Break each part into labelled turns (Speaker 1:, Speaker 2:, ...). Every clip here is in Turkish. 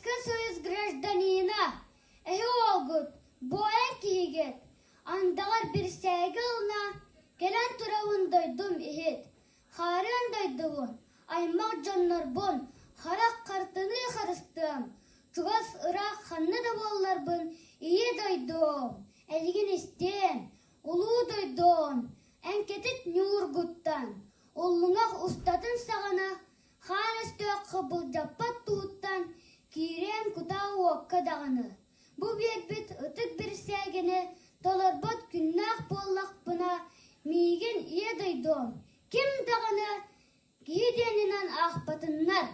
Speaker 1: Советский Союз гражданина, олгут, боен кигет, андагар bir сәйгі ылна, келен турауын дойдум ихет, харын дойдуын, аймақ жоннор бон, харак қартыны харыстым, тугас ырак ханны да боллар бын, ие дойдум, әлген істен, улу дойдун, әнкетет нюргуттан, оллыңақ устатын сағана, хан өстөк қыбыл жаппат туыттан, кирен кутау оққа дағаны. Бу бет ытык bir сәгіне, толарбат күннақ боллақ бұна, миген ие дойдун. Ким дағаны, кейденінен ақпатыннар.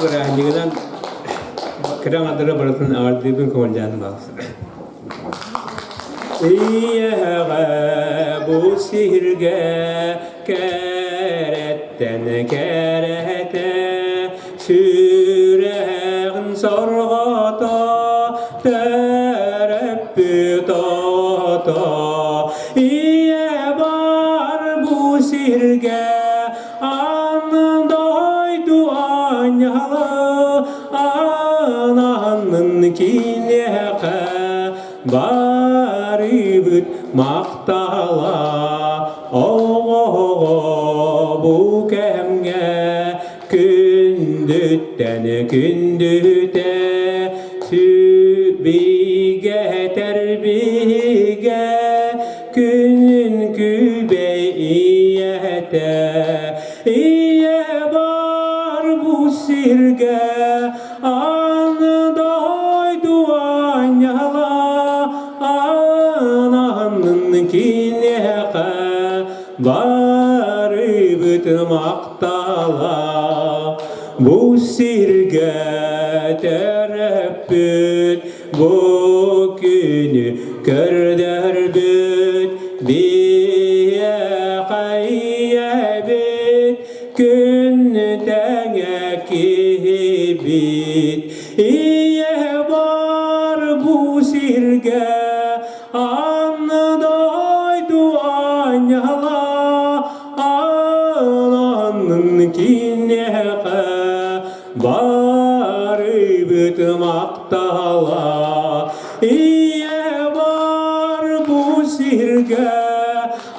Speaker 2: Öğrenciden kıran adına bırakın ağırlığı koncanı bağlısı. İyâğa bu sihirge keretten kerete süreğin sorgata terebbüt ata İyâ var bu sihirge andoydu anyalı ananın kineğe baribüt maqtala oğo bu kemge kündütten kündüte sübige terbige günün kübeyiye iye var bu sirge anıday duan yala ananın kineha bari bütün maktala bu sirge terebbüt bu günü körder büt biye kayyebit gün denge kibit iye var bu sirge anıday duan yala ananın kineha bari bütün maktala iye var bu sirge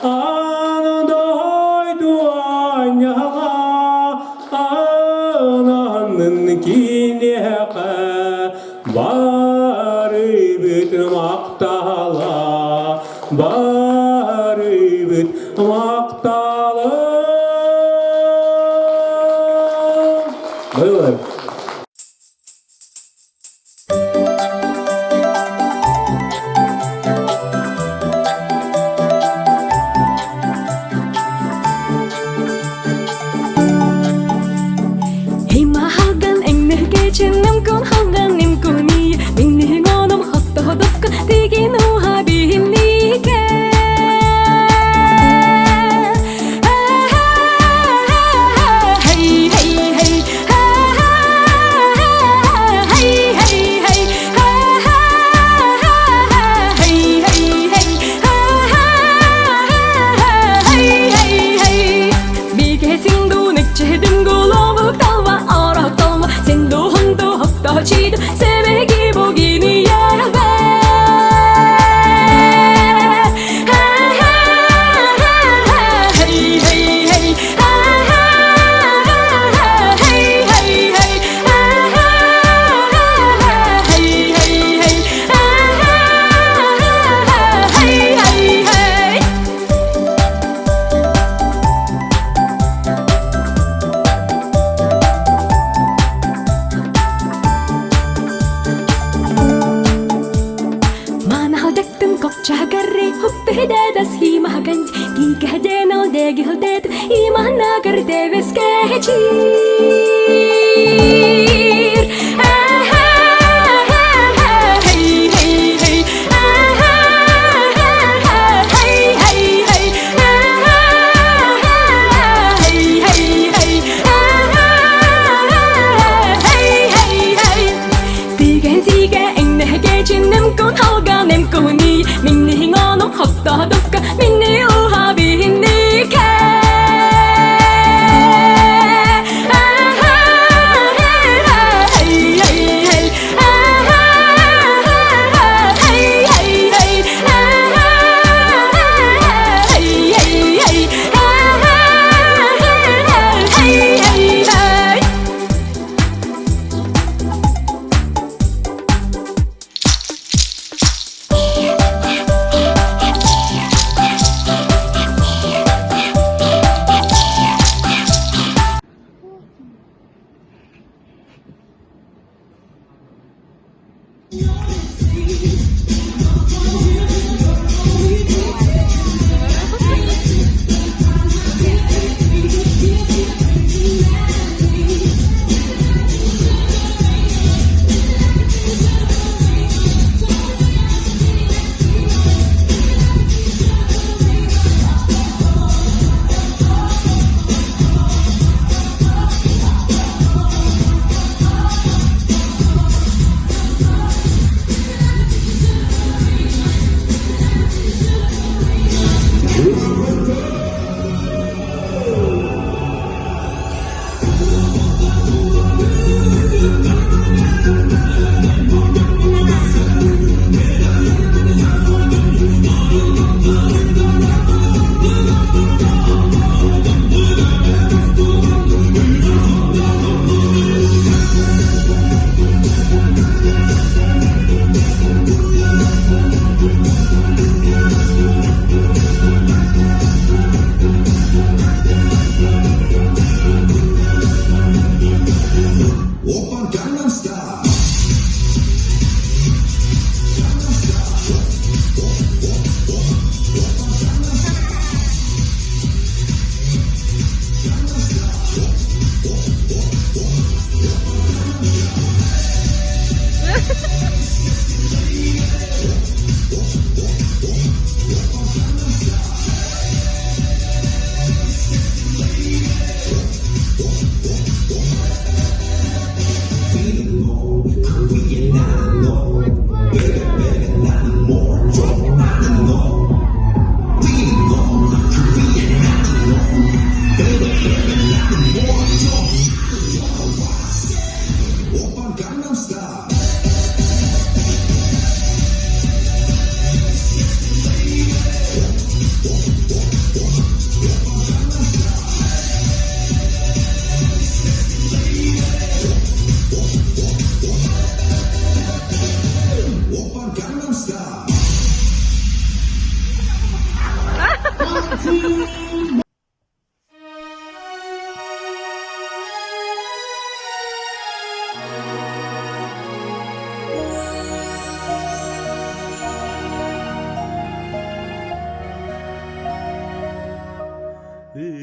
Speaker 2: anıday duan yala ananın kineha bari bütün maktala bari bütün maktala. Buyurun.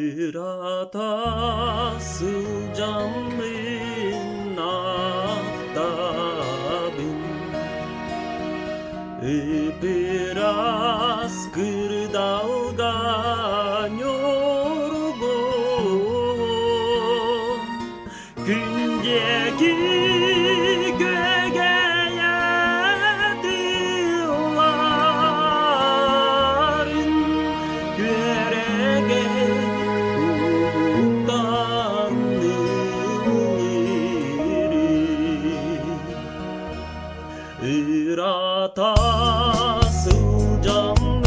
Speaker 3: Iratası canlın aftabın Biraz kırdalgan yorgun Gündeki gögeyediların Görege utanır Iratası canlın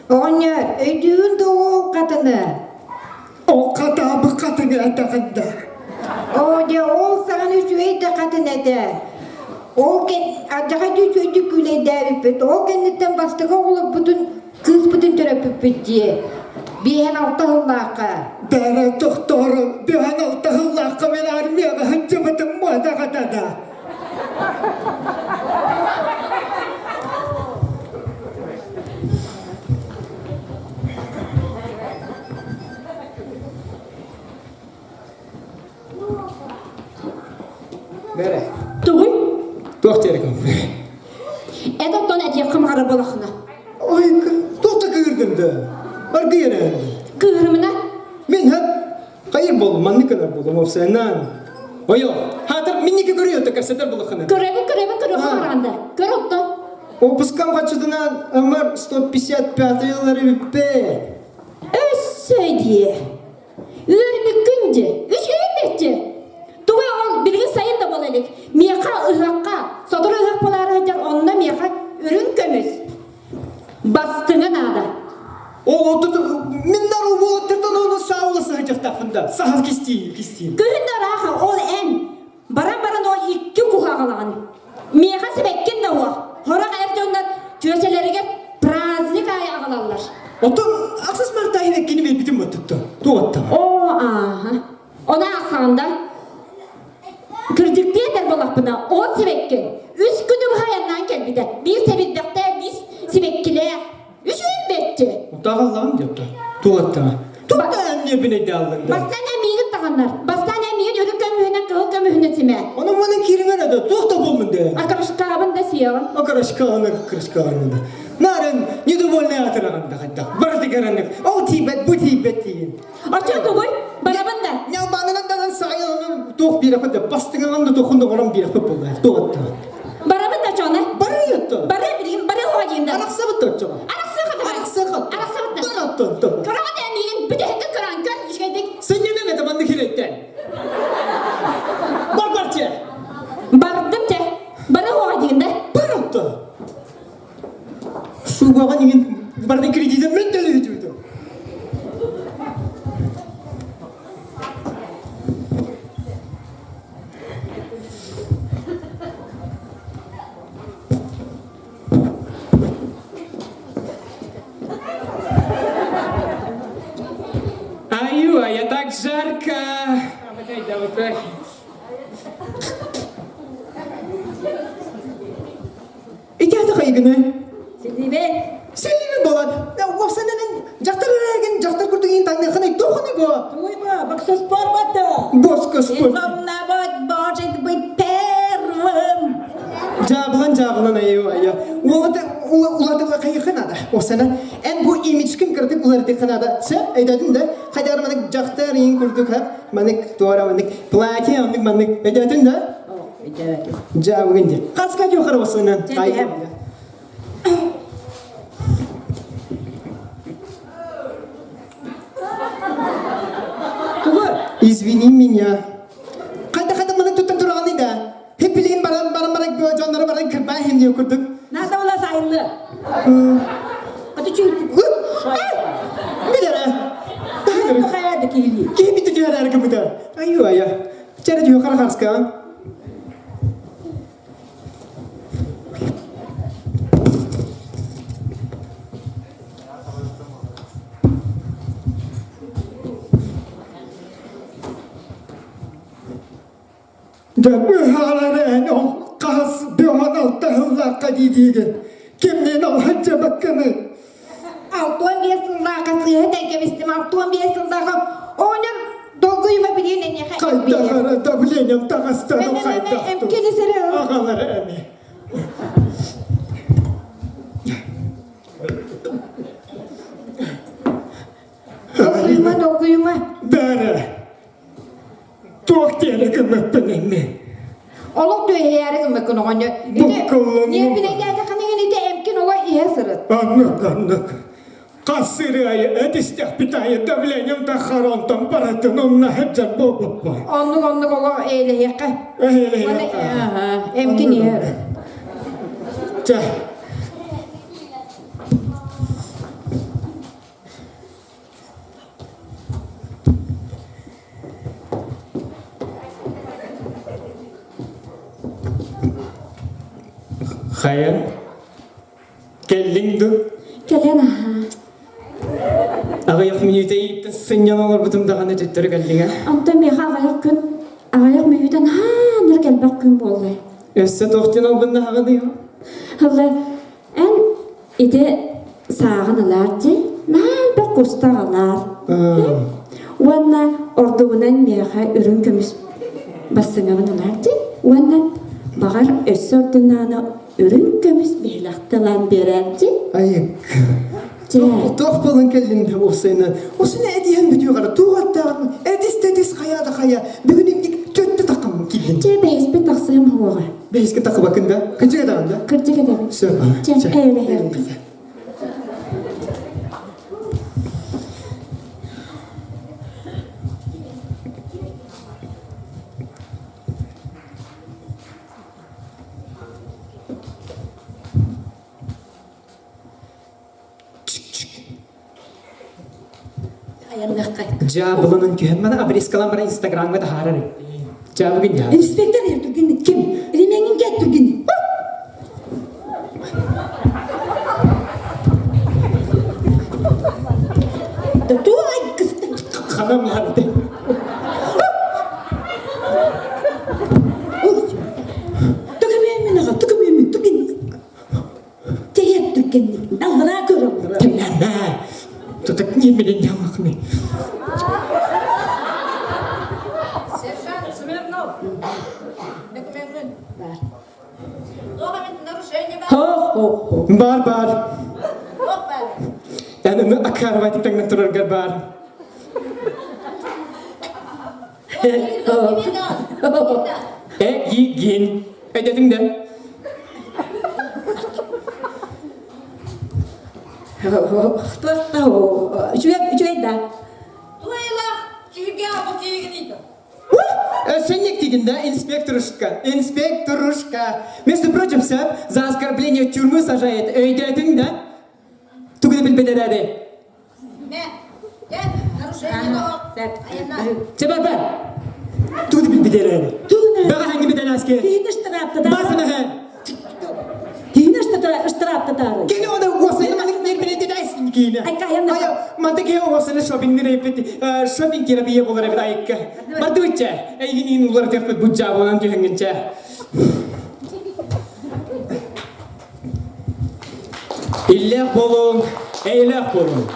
Speaker 4: Оня, öydüğün de o kadını.
Speaker 5: O katabı katını etağında.
Speaker 4: O de o sana üsüyde kadın ede. O acaba düşüydü güle deripet. O kendinden bastığı olup bütün kız bütün törepüpüt diye. Bihen altta hıllaka.
Speaker 5: Dara doktoru bir an altahıllah kamel armiyaga hıncımatın muada katada. Bere.
Speaker 4: Tuğuy.
Speaker 5: Doktorikum.
Speaker 4: Edoktan et yakım arabalakına.
Speaker 5: Ay, doktor kıyırdım da. Arka yere.
Speaker 4: Kıvrımına.
Speaker 5: Men hep hayır bolum, man ne kadar bolum o senden. Oyo, hatır minniki görüyor da karşıda bulakını.
Speaker 4: Kırıvı aranda. Kırıktı.
Speaker 5: O pıskam kaçırdığından ömür 155 yılları bitti.
Speaker 4: Össey diye. Ürünü günce. Üçüncü betçe. Tuğuy ol bilgin sayın da bol elik. Miyaka ıhakka. Sotur ıhak poları hacar onunla miyaka ürün kömüz. Bastığına nada.
Speaker 5: O oturdu, minnar o bu oturdan onu sağ olasın hacak tarafında. Sağ kestiği.
Speaker 4: Köyünde raha ol en. Baran o iki kuhağalan. Miyaka sebekkin de o. Horak ercanlar tüyeseleriga praznik ay ağalarlar.
Speaker 5: Otur, aksız martayı vekkini ver bitim oturdu. Doğatta.
Speaker 4: O aha. Ona aksanda. Kırdık diye der balapına. O sebekkin. Üç günü bu hayandan gel bir de. Bir sebeddekte biz sebekkile. Üçün betti.
Speaker 5: O dağılan diyordu. Doğatta. Doğatta emniye bine dağılında.
Speaker 4: Bastane miğit dağınlar. Bastane miğit ölü kömühüne kıl kömühüne time.
Speaker 5: Onun bana kirine ne de, doğatta bulmun de.
Speaker 4: Arkadaşlarımın da siyahın.
Speaker 5: O kırışkağını da. Narın, ne de bol ne hatırağında hatta. Bardı karanlık. O tibet, bu tibet deyin.
Speaker 4: Açar da koy. Barabın da.
Speaker 5: Ya banılan dağın sayılını doğuk bir yapı da. Bastığın da dokunda olan bir yapı buldu. Doğatta.
Speaker 4: Barabın da çoğuna.
Speaker 5: Barı yattı.
Speaker 4: Barı bileyim, barı hocayım da.
Speaker 5: Arak sabıt da çoğu.
Speaker 4: Araksı kadar.
Speaker 5: Araksı kat.
Speaker 4: Araksı kadar.
Speaker 5: Doğatta.
Speaker 4: Kıran eminim, bir de hekka kıran kır, işedik.
Speaker 5: Sen ne de bandı kiretten? Barbarça.
Speaker 4: Bardım te. Barı hocayım da.
Speaker 5: Barapta. Şu bağın yine barın kredisi men de ödüyordu.
Speaker 2: Аю, а я так жарко.
Speaker 5: İhtiyatı kaygını.
Speaker 4: Şimdi be.
Speaker 5: Senin mi bolan? Ya o senin jaktar kurduğun internet kanı dokunu bu.
Speaker 4: Duyma, bak sos parmadı.
Speaker 5: Boska spor.
Speaker 4: İnsanla bak, bağcık bir pervım.
Speaker 5: Jabılan ayo ya. Ulatı kaygına da. O sana en bu imijkin kırdık ulatı kanada. Sen edadın da kadar manik jaktar yin kurduk ha. Manik doğru manik plaki andık manik edadın da. Jabılan. Kaska yukarı olsun. Kaygı. Извини меня. Kayda bana tutun durağını da. Hep bilin barang canları barang kırmaya hem diye kurduk.
Speaker 4: Nerede ola sayılı? Hadi çünkü.
Speaker 5: Bir lira.
Speaker 4: Bu hayatı kirli.
Speaker 5: Kim bitti diyor her gibi de. Ayo ya. Çare diyor kara karska. Da bu halaren o kas bir hal tahılla kadidiydi. Kimliğin o hacca bakkanı.
Speaker 4: Altuan biasında kasıya dengemistim. Altuan biasında onun dolguyuma bilin en yakın.
Speaker 5: Kayda kara da bilenim takastan o kayda.
Speaker 4: Emkini sere.
Speaker 5: Ağaları emi.
Speaker 4: Dolguyuma.
Speaker 5: Dara. Doktere kımıppının mı?
Speaker 4: Oluk diyor heyeri kımıkkın oğanca.
Speaker 5: Bakkalım.
Speaker 4: Niye bile geldi kanı de emkin ola iyi sırıt.
Speaker 5: Anlık. Kasırı ayı edistek bitayı da bilenim de karantan paratın onunla hepcan bol.
Speaker 4: Onluk ola eyle yakı.
Speaker 5: Öyle
Speaker 4: Emkin yer.
Speaker 5: Хая. Келлиң ду.
Speaker 4: Келен аха.
Speaker 5: Агаяк минуте сыньяналар бутумдаганы төттөрү келдиңе.
Speaker 4: Антон меха агаяк күн. Агаяк мүйден ныр келбек күн болды.
Speaker 5: Өссө тоқтен албында хагады.
Speaker 4: Хылы, ән иде сағыналар де, нәл бір кустағалар. Уанна ордуынан меха үрін көміс басыңавыналар де, уанна бағар өссө ордунааны үрін көміс бейлақтылан берер де.
Speaker 5: Айык.
Speaker 4: Же.
Speaker 5: Тоқ болын келдинде осыны. Осыны әдиен бүтү кара. Туғаттағын. Әдіс қаяды қая. Бүгініңдік төтті тақым келдин.
Speaker 4: Же бәйіспен тақсығым хауаға.
Speaker 5: Бейске тақы бакында. Күнчіге дағында.
Speaker 4: Кырчыға дәбі.
Speaker 5: Сөр.
Speaker 4: Же, әйлі.
Speaker 5: Жабылының күйен мана абрескалан бара инстаграмға да харары. Жабығын жабы.
Speaker 4: Инспектор ертүрген кім? Ремеңін кәттүрген. Туай кысты.
Speaker 5: Қанам ларды.
Speaker 4: Түкімен аға, түкімен. Тейет түргенді. Алдына көрім.
Speaker 5: Тәмләмә. Тұтық не білен ямақны.
Speaker 6: Сержант Смирнов. Документын. Документ нарушение бар.
Speaker 4: Хо.
Speaker 5: Бар.
Speaker 6: Жоқ бар.
Speaker 5: Әнімі акарвайтықтаңнан тұрарға бар. Еген. Әдетіңді.
Speaker 4: Үчугейді.
Speaker 6: Туайлақ, күйге абы күйге дейді.
Speaker 5: Сенек дегенде инспекторушка. Между прочим, сәп, за оскорбление в тюрьму сажает. Әдетіңді. Түгіді білбедерәді.
Speaker 6: Не, нарушение бар. Аяна.
Speaker 5: Бар. Түгіді білбедерәді. Баға хәңгі беден әскер. Басына hän. Kini on vuosina mä nyt menen täysin kiinni. Aja, mä tekee vuosina shopping ni repeti. Shopping kira biye bolare bidaikka. Mä tuitse. Ei niin ular tehty budja bonan tyhengensä. İlla bolun. Eyle bolun.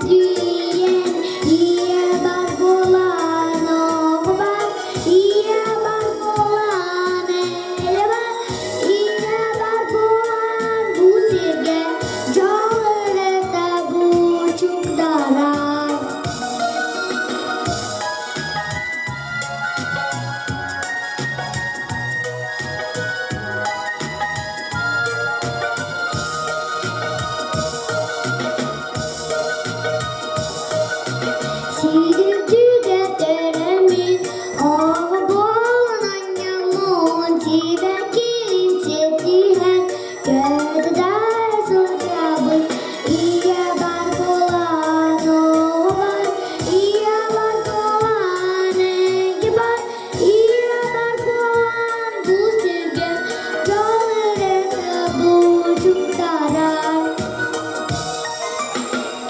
Speaker 1: сүйен, ие бар болан оғы бар, ие бар болан әлі бар, ие бар болан бұл серге жалырeta бұл чугдара. Сүйдүгө төрөмүн оғы болан анямын тибе келин сетиген көді да сұрабын. Ие бар болан оғы бар, ие бар болан әңгі бар, ие бар болан бұл серге жалырeta бұл чугдара.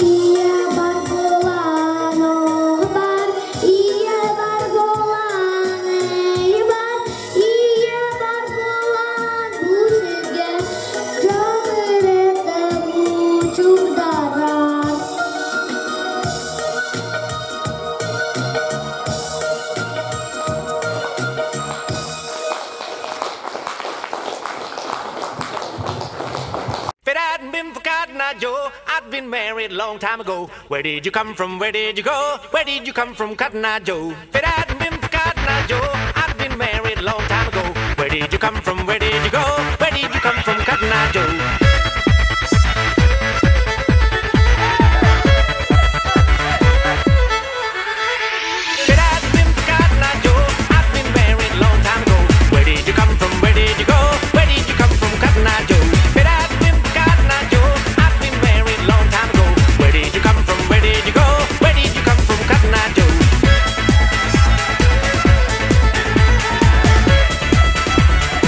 Speaker 1: Ие бар болан оғы бар, ие бар болан әлі бар, ие бар болан бұл серге жалырeta бұл чугдара.
Speaker 3: If it hadn't been for Cotton Eye Joe, I'd been married a long time ago. Where did you come from? Where did you go? Where did you come from, Cotton Eye Joe? If it hadn't been for Cotton Eye Joe, I'd been married a long time ago. Where did you come from? Where did you go? Where did you come from, Cotton Eye Joe? If it hadn't been for Cotton Eye Joe, I'd been married a long time ago. Where did you come from? Where did you go? Where did you come from, Cotton Eye Joe? If it hadn't been for Cotton Eye Joe, I'd been married a long time ago. Where did you come from? Where did you go?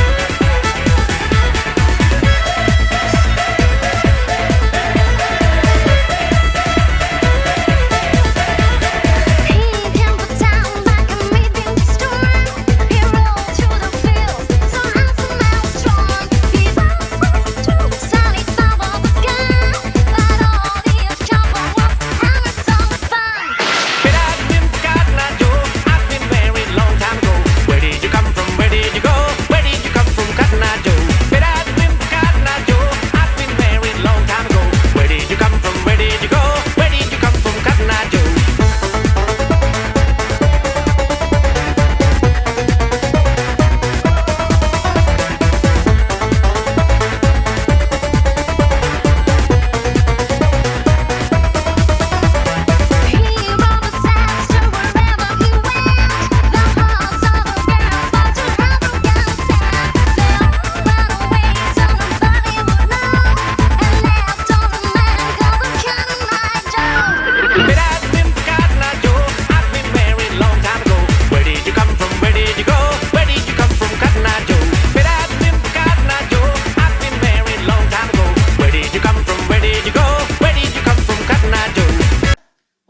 Speaker 3: Where did you come from, Cotton Eye Joe?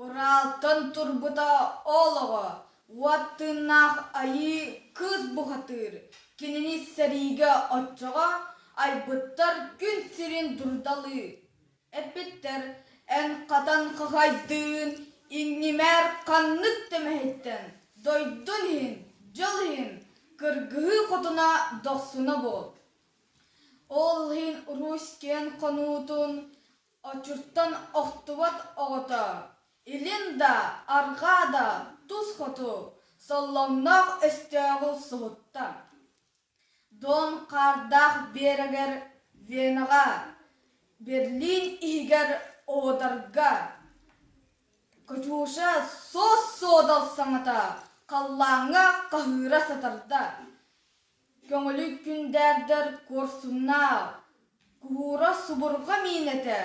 Speaker 6: Уралтын турбута олого, уаттынах айы кыз бухатыр, кенени сәриге отчыға, айбыттар күн сирин дурдалы. Эппеттер, ән қатан қағайдын, иннемер қаннық темәйттен, дойдун хин, жыл хин, кыргығы қотына доқсуна бол. Ол хин рускен қонутун, очурттан оқтыват оғыта. Илинда, арғада, туз хоту, соллоннақ өстеғыл сұғытта. Дон қардақ берегер Венаға, Берлин игер одарға. Көчуша сос-содал саңата, қаллаңа қағыра сатарда. Көңілі күндердер көрсуна, кура субырға минеті.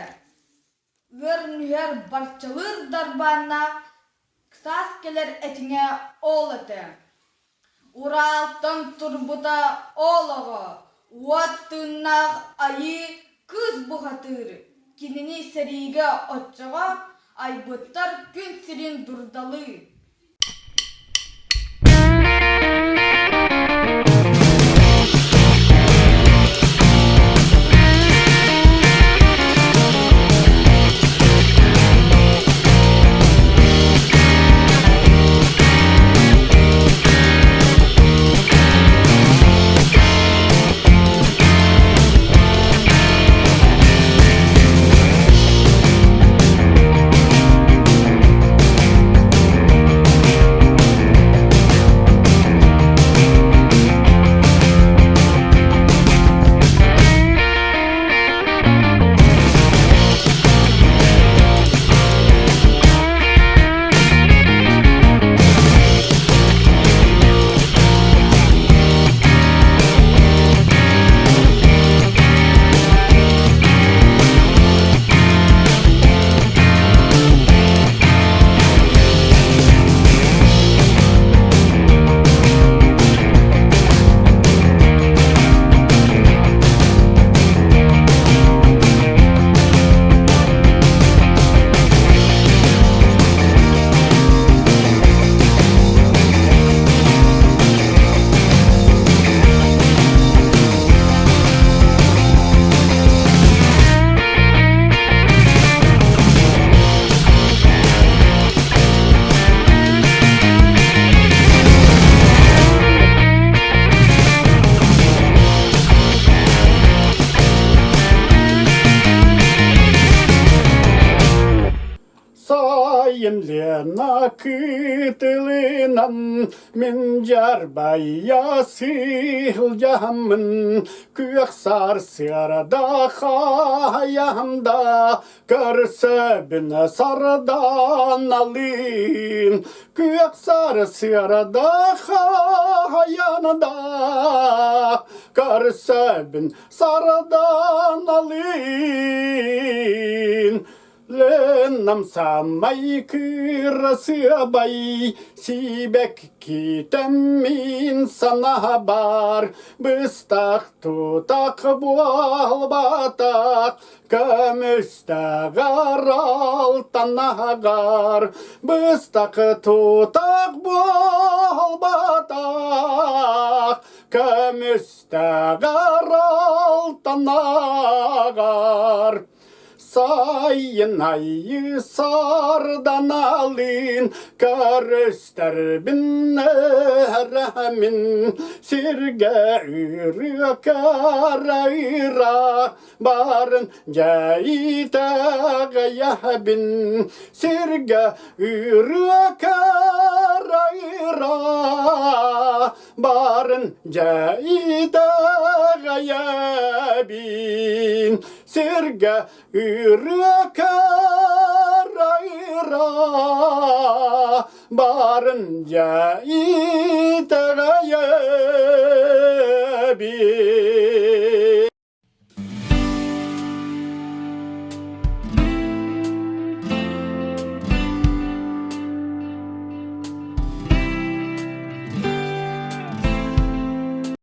Speaker 6: Гөрнүгер барчалыр дарбанна, ксас келер этиңе ол эте. Уралтын турбута олығы, уаттыннақ айы кыз бұғатыр. Кинини сәриге отчыға, айбыттар күн сирин дурдалы.
Speaker 7: sayın lena kıtılınam min jarbaya silcamın kök sarsırda hayamda körsebine sardan alın kök sarsırda hayanda körsebin sardan alın Lenam samay kırası bay sibek kitemin sana haber bıstak tutak bual batak kömüstagar altan nagar bıstak tutak bual batak kömüstagar altan nagar Sayın ayı sardan alın karıster bin rahmin sirge ürü karayra barın cayita gayabin sirge ürü karayra barın cayita gayabin sirge Ürkarayra barınca itagaya bir